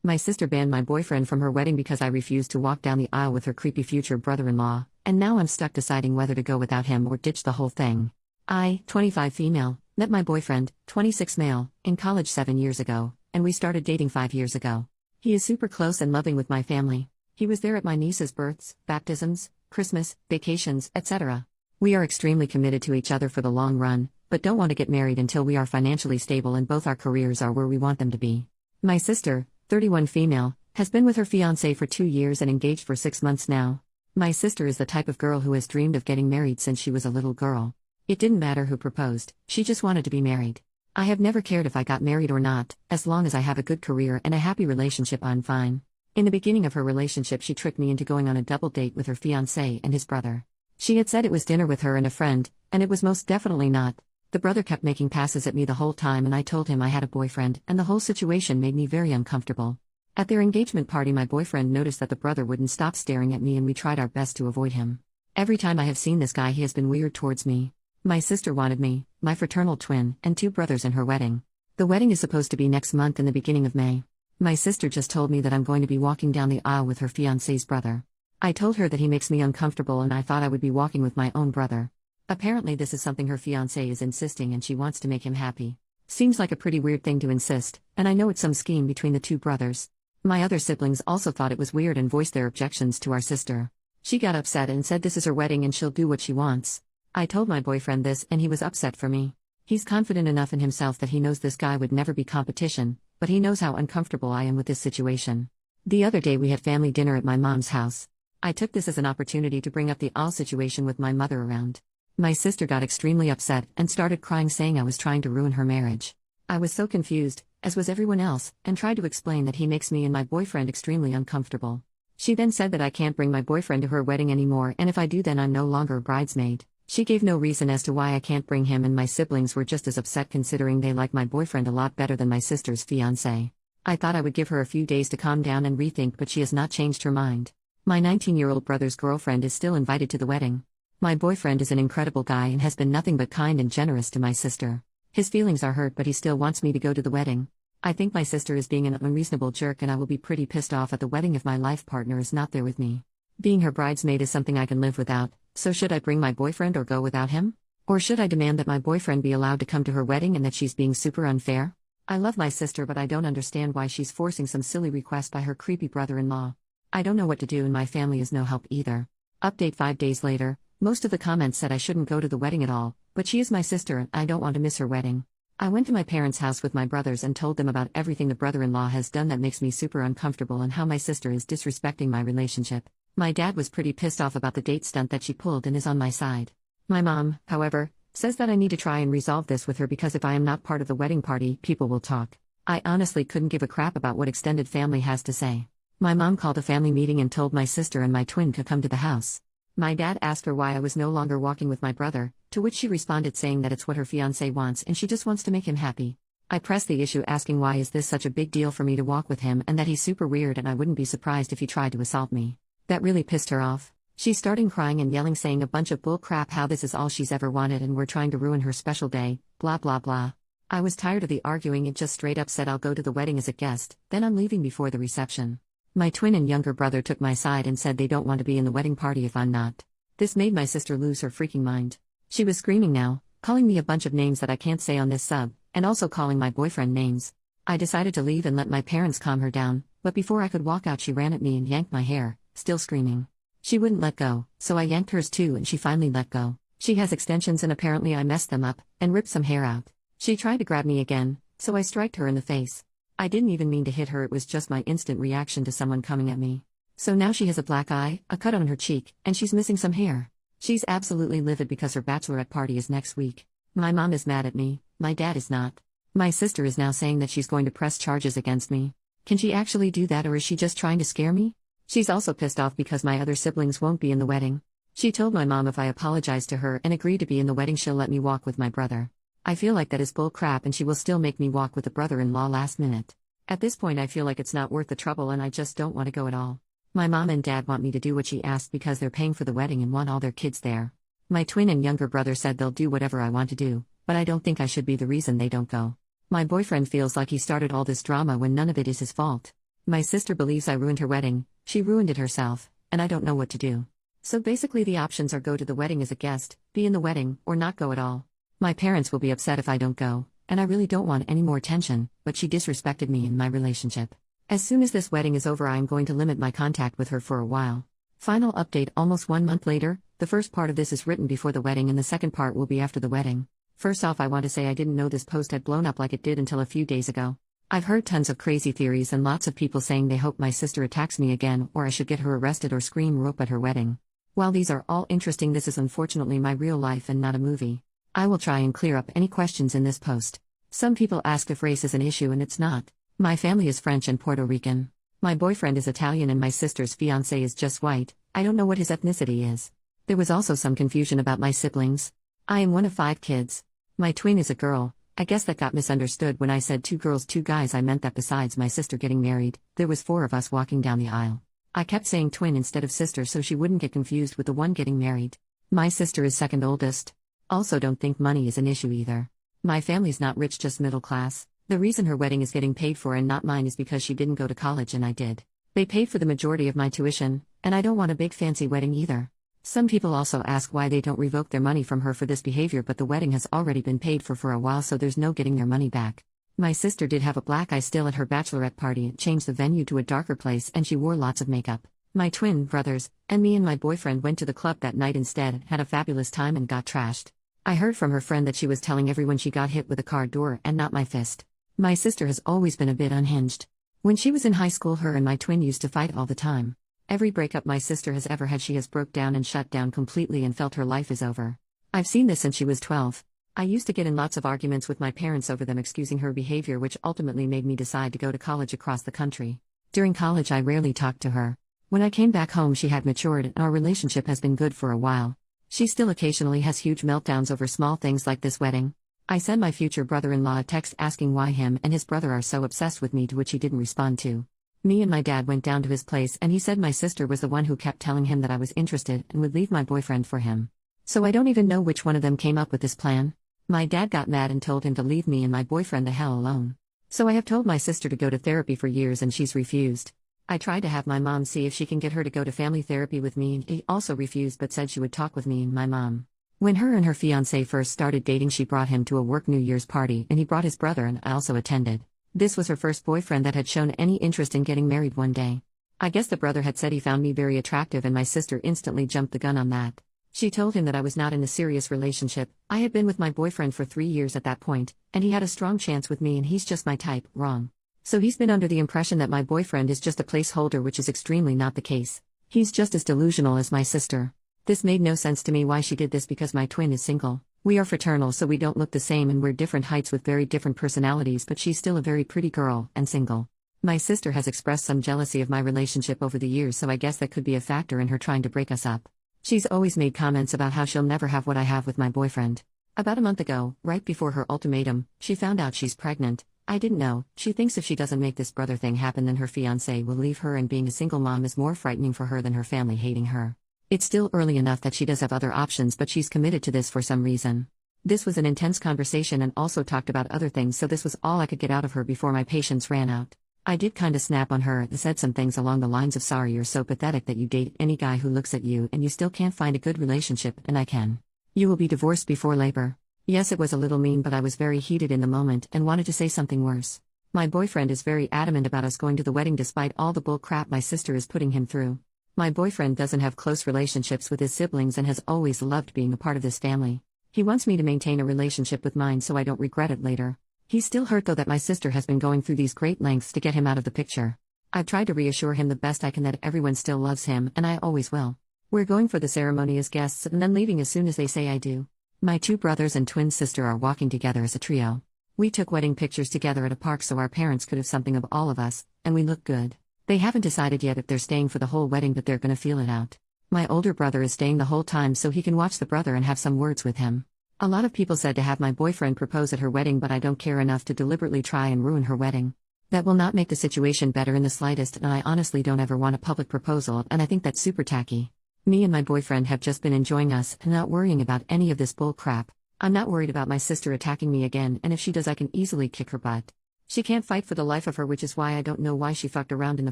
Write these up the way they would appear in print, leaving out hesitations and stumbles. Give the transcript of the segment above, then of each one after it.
My sister banned my boyfriend from her wedding because I refused to walk down the aisle with her creepy future brother-in-law, and now I'm stuck deciding whether to go without him or ditch the whole thing. I, 25 female, met my boyfriend, 26 male, in college 7 years ago, and we started dating 5 years ago. He is super close and loving with my family. He was there at my niece's births, baptisms, Christmas, vacations, etc. We are extremely committed to each other for the long run, but don't want to get married until we are financially stable and both our careers are where we want them to be. My sister, 31 female, has been with her fiancé for 2 years and engaged for 6 months now. My sister is the type of girl who has dreamed of getting married since she was a little girl. It didn't matter who proposed, she just wanted to be married. I have never cared if I got married or not, as long as I have a good career and a happy relationship, I'm fine. In the beginning of her relationship, she tricked me into going on a double date with her fiancé and his brother. She had said it was dinner with her and a friend, and it was most definitely not. The brother kept making passes at me the whole time, and I told him I had a boyfriend, and the whole situation made me very uncomfortable. At their engagement party, my boyfriend noticed that the brother wouldn't stop staring at me, and we tried our best to avoid him. Every time I have seen this guy, he has been weird towards me. My sister wanted me, my fraternal twin, and 2 brothers in her wedding. The wedding is supposed to be next month in the beginning of May. My sister just told me that I'm going to be walking down the aisle with her fiancé's brother. I told her that he makes me uncomfortable and I thought I would be walking with my own brother. Apparently this is something her fiancé is insisting and she wants to make him happy. Seems like a pretty weird thing to insist, and I know it's some scheme between the 2 brothers. My other siblings also thought it was weird and voiced their objections to our sister. She got upset and said this is her wedding and she'll do what she wants. I told my boyfriend this and he was upset for me. He's confident enough in himself that he knows this guy would never be competition, but he knows how uncomfortable I am with this situation. The other day we had family dinner at my mom's house. I took this as an opportunity to bring up the all situation with my mother around. My sister got extremely upset and started crying, saying I was trying to ruin her marriage. I was so confused, as was everyone else, and tried to explain that he makes me and my boyfriend extremely uncomfortable. She then said that I can't bring my boyfriend to her wedding anymore, and if I do then I'm no longer a bridesmaid. She gave no reason as to why I can't bring him, and my siblings were just as upset considering they like my boyfriend a lot better than my sister's fiancé. I thought I would give her a few days to calm down and rethink, but she has not changed her mind. My 19-year-old brother's girlfriend is still invited to the wedding. My boyfriend is an incredible guy and has been nothing but kind and generous to my sister. His feelings are hurt, but he still wants me to go to the wedding. I think my sister is being an unreasonable jerk, and I will be pretty pissed off at the wedding if my life partner is not there with me. Being her bridesmaid is something I can live without, so should I bring my boyfriend or go without him? Or should I demand that my boyfriend be allowed to come to her wedding and that she's being super unfair? I love my sister, but I don't understand why she's forcing some silly request by her creepy brother-in-law. I don't know what to do, and my family is no help either. Update 5 days later, most of the comments said I shouldn't go to the wedding at all, but she is my sister and I don't want to miss her wedding. I went to my parents' house with my brothers and told them about everything the brother-in-law has done that makes me super uncomfortable and how my sister is disrespecting my relationship. My dad was pretty pissed off about the date stunt that she pulled and is on my side. My mom, however, says that I need to try and resolve this with her because if I am not part of the wedding party, people will talk. I honestly couldn't give a crap about what extended family has to say. My mom called a family meeting and told my sister and my twin to come to the house. My dad asked her why I was no longer walking with my brother, to which she responded saying that it's what her fiancé wants and she just wants to make him happy. I pressed the issue asking why is this such a big deal for me to walk with him and that he's super weird and I wouldn't be surprised if he tried to assault me. That really pissed her off. She started crying and yelling, saying a bunch of bull crap, how this is all she's ever wanted and we're trying to ruin her special day, blah blah blah. I was tired of the arguing and just straight up said I'll go to the wedding as a guest, then I'm leaving before the reception. My twin and younger brother took my side and said they don't want to be in the wedding party if I'm not. This made my sister lose her freaking mind. She was screaming now, calling me a bunch of names that I can't say on this sub, and also calling my boyfriend names. I decided to leave and let my parents calm her down, but before I could walk out she ran at me and yanked my hair, still screaming. She wouldn't let go, so I yanked hers too and she finally let go. She has extensions and apparently I messed them up, and ripped some hair out. She tried to grab me again, so I striked her in the face. I didn't even mean to hit her, it was just my instant reaction to someone coming at me. So now she has a black eye, a cut on her cheek, and she's missing some hair. She's absolutely livid because her bachelorette party is next week. My mom is mad at me, my dad is not. My sister is now saying that she's going to press charges against me. Can she actually do that, or is she just trying to scare me? She's also pissed off because my other siblings won't be in the wedding. She told my mom if I apologize to her and agree to be in the wedding she'll let me walk with my brother. I feel like that is bull crap and she will still make me walk with the brother-in-law last minute. At this point I feel like it's not worth the trouble and I just don't want to go at all. My mom and dad want me to do what she asked because they're paying for the wedding and want all their kids there. My twin and younger brother said they'll do whatever I want to do, but I don't think I should be the reason they don't go. My boyfriend feels like he started all this drama when none of it is his fault. My sister believes I ruined her wedding, she ruined it herself, and I don't know what to do. So basically the options are go to the wedding as a guest, be in the wedding, or not go at all. My parents will be upset if I don't go, and I really don't want any more tension, but she disrespected me in my relationship. As soon as this wedding is over I am going to limit my contact with her for a while. Final update almost 1 month later, the first part of this is written before the wedding and the second part will be after the wedding. First off, I want to say I didn't know this post had blown up like it did until a few days ago. I've heard tons of crazy theories and lots of people saying they hope my sister attacks me again or I should get her arrested or scream rope at her wedding. While these are all interesting, this is unfortunately my real life and not a movie. I will try and clear up any questions in this post. Some people ask if race is an issue and it's not. My family is French and Puerto Rican. My boyfriend is Italian and my sister's fiancé is just white. I don't know what his ethnicity is. There was also some confusion about my siblings. I am one of 5 kids. My twin is a girl. I guess that got misunderstood when I said 2 girls 2 guys. I meant that besides my sister getting married, there was 4 of us walking down the aisle. I kept saying twin instead of sister so she wouldn't get confused with the one getting married. My sister is second oldest. Also don't think money is an issue either. My family's not rich, just middle class. The reason her wedding is getting paid for and not mine is because she didn't go to college and I did. They paid for the majority of my tuition, and I don't want a big fancy wedding either. Some people also ask why they don't revoke their money from her for this behavior, but the wedding has already been paid for a while, so there's no getting their money back. My sister did have a black eye still at her bachelorette party and changed the venue to a darker place, and she wore lots of makeup. My twin brothers, and me and my boyfriend went to the club that night instead, had a fabulous time and got trashed. I heard from her friend that she was telling everyone she got hit with a car door and not my fist. My sister has always been a bit unhinged. When she was in high school, her and my twin used to fight all the time. Every breakup my sister has ever had, she has broke down and shut down completely and felt her life is over. I've seen this since she was 12. I used to get in lots of arguments with my parents over them excusing her behavior, which ultimately made me decide to go to college across the country. During college I rarely talked to her. When I came back home she had matured and our relationship has been good for a while. She still occasionally has huge meltdowns over small things like this wedding. I sent my future brother-in-law a text asking why him and his brother are so obsessed with me, to which he didn't respond to. Me and my dad went down to his place and he said my sister was the one who kept telling him that I was interested and would leave my boyfriend for him. So I don't even know which one of them came up with this plan. My dad got mad and told him to leave me and my boyfriend the hell alone. So I have told my sister to go to therapy for years and she's refused. I tried to have my mom see if she can get her to go to family therapy with me, and she also refused but said she would talk with me and my mom. When her and her fiancé first started dating, she brought him to a work New Year's party and he brought his brother and I also attended. This was her first boyfriend that had shown any interest in getting married one day. I guess the brother had said he found me very attractive and my sister instantly jumped the gun on that. She told him that I was not in a serious relationship. I had been with my boyfriend for 3 years at that point, and he had a strong chance with me and he's just my type. Wrong. So he's been under the impression that my boyfriend is just a placeholder, which is extremely not the case. He's just as delusional as my sister. This made no sense to me why she did this, because my twin is single. We are fraternal, so we don't look the same and we're different heights with very different personalities, but she's still a very pretty girl and single. My sister has expressed some jealousy of my relationship over the years, so I guess that could be a factor in her trying to break us up. She's always made comments about how she'll never have what I have with my boyfriend. About a month ago, right before her ultimatum, she found out she's pregnant. I didn't know. She thinks if she doesn't make this brother thing happen, then her fiancé will leave her, and being a single mom is more frightening for her than her family hating her. It's still early enough that she does have other options, but she's committed to this for some reason. This was an intense conversation and also talked about other things, so this was all I could get out of her before my patience ran out. I did kinda snap on her and said some things along the lines of, sorry, you're so pathetic that you date any guy who looks at you and you still can't find a good relationship, and I can. You will be divorced before labor. Yes, it was a little mean, but I was very heated in the moment and wanted to say something worse. My boyfriend is very adamant about us going to the wedding despite all the bull crap my sister is putting him through. My boyfriend doesn't have close relationships with his siblings and has always loved being a part of this family. He wants me to maintain a relationship with mine so I don't regret it later. He's still hurt though that my sister has been going through these great lengths to get him out of the picture. I've tried to reassure him the best I can that everyone still loves him, and I always will. We're going for the ceremony as guests and then leaving as soon as they say I do. My 2 brothers and twin sister are walking together as a trio. We took wedding pictures together at a park so our parents could have something of all of us, and we look good. They haven't decided yet if they're staying for the whole wedding, but they're gonna feel it out. My older brother is staying the whole time so he can watch the brother and have some words with him. A lot of people said to have my boyfriend propose at her wedding, but I don't care enough to deliberately try and ruin her wedding. That will not make the situation better in the slightest, and I honestly don't ever want a public proposal, and I think that's super tacky. Me and my boyfriend have just been enjoying us and not worrying about any of this bull crap. I'm not worried about my sister attacking me again, and if she does I can easily kick her butt. She can't fight for the life of her, which is why I don't know why she fucked around in the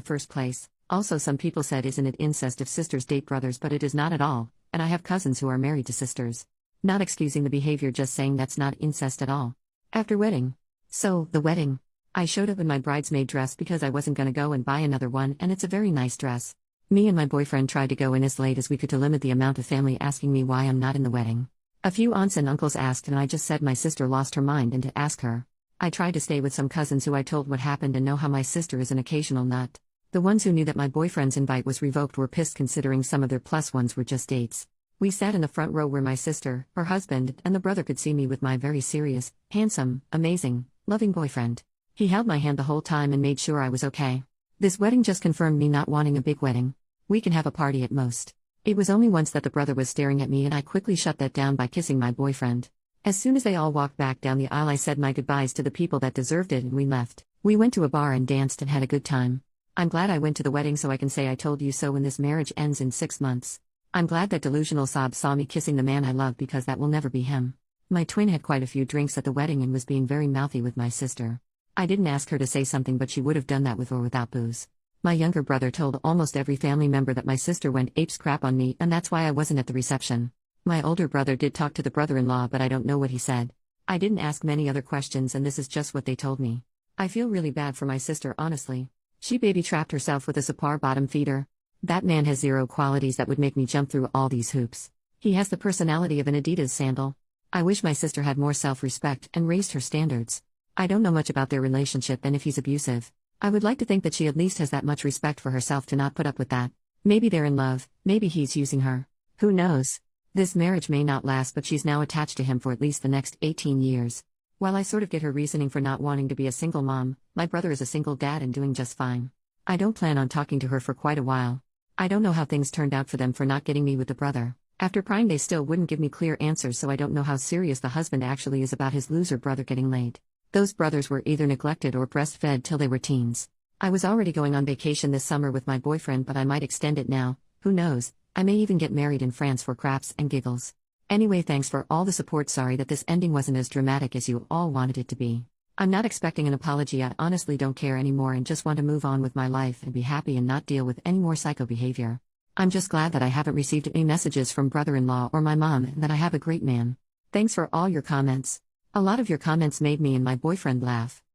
first place. Also, some people said, isn't it incest if sisters date brothers? But it is not at all, and I have cousins who are married to sisters. Not excusing the behavior, just saying that's not incest at all. After wedding. So, the wedding. I showed up in my bridesmaid dress because I wasn't gonna go and buy another one, and it's a very nice dress. Me and my boyfriend tried to go in as late as we could to limit the amount of family asking me why I'm not in the wedding. A few aunts and uncles asked, and I just said my sister lost her mind and to ask her. I tried to stay with some cousins who I told what happened and know how my sister is an occasional nut. The ones who knew that my boyfriend's invite was revoked were pissed, considering some of their plus ones were just dates. We sat in the front row where my sister, her husband, and the brother could see me with my very serious, handsome, amazing, loving boyfriend. He held my hand the whole time and made sure I was okay. This wedding just confirmed me not wanting a big wedding. We can have a party at most. It was only once that the brother was staring at me, and I quickly shut that down by kissing my boyfriend. As soon as they all walked back down the aisle, I said my goodbyes to the people that deserved it and we left. We went to a bar and danced and had a good time. I'm glad I went to the wedding so I can say I told you so when this marriage ends in 6 months. I'm glad that delusional sob saw me kissing the man I love, because that will never be him. My twin had quite a few drinks at the wedding and was being very mouthy with my sister. I didn't ask her to say something, but she would have done that with or without booze. My younger brother told almost every family member that my sister went apes crap on me, and that's why I wasn't at the reception. My older brother did talk to the brother-in-law, but I don't know what he said. I didn't ask many other questions, and this is just what they told me. I feel really bad for my sister, honestly. She baby-trapped herself with a Sapar bottom feeder. That man has zero qualities that would make me jump through all these hoops. He has the personality of an Adidas sandal. I wish my sister had more self-respect and raised her standards. I don't know much about their relationship and if he's abusive. I would like to think that she at least has that much respect for herself to not put up with that. Maybe they're in love, maybe he's using her. Who knows? This marriage may not last, but she's now attached to him for at least the next 18 years. While I sort of get her reasoning for not wanting to be a single mom, my brother is a single dad and doing just fine. I don't plan on talking to her for quite a while. I don't know how things turned out for them for not getting me with the brother. After prying, they still wouldn't give me clear answers, so I don't know how serious the husband actually is about his loser brother getting laid. Those brothers were either neglected or breastfed till they were teens. I was already going on vacation this summer with my boyfriend, but I might extend it now. Who knows? I may even get married in France for craps and giggles. Anyway, thanks for all the support. Sorry that this ending wasn't as dramatic as you all wanted it to be. I'm not expecting an apology. I honestly don't care anymore and just want to move on with my life and be happy and not deal with any more psycho behavior. I'm just glad that I haven't received any messages from brother-in-law or my mom, and that I have a great man. Thanks for all your comments. A lot of your comments made me and my boyfriend laugh.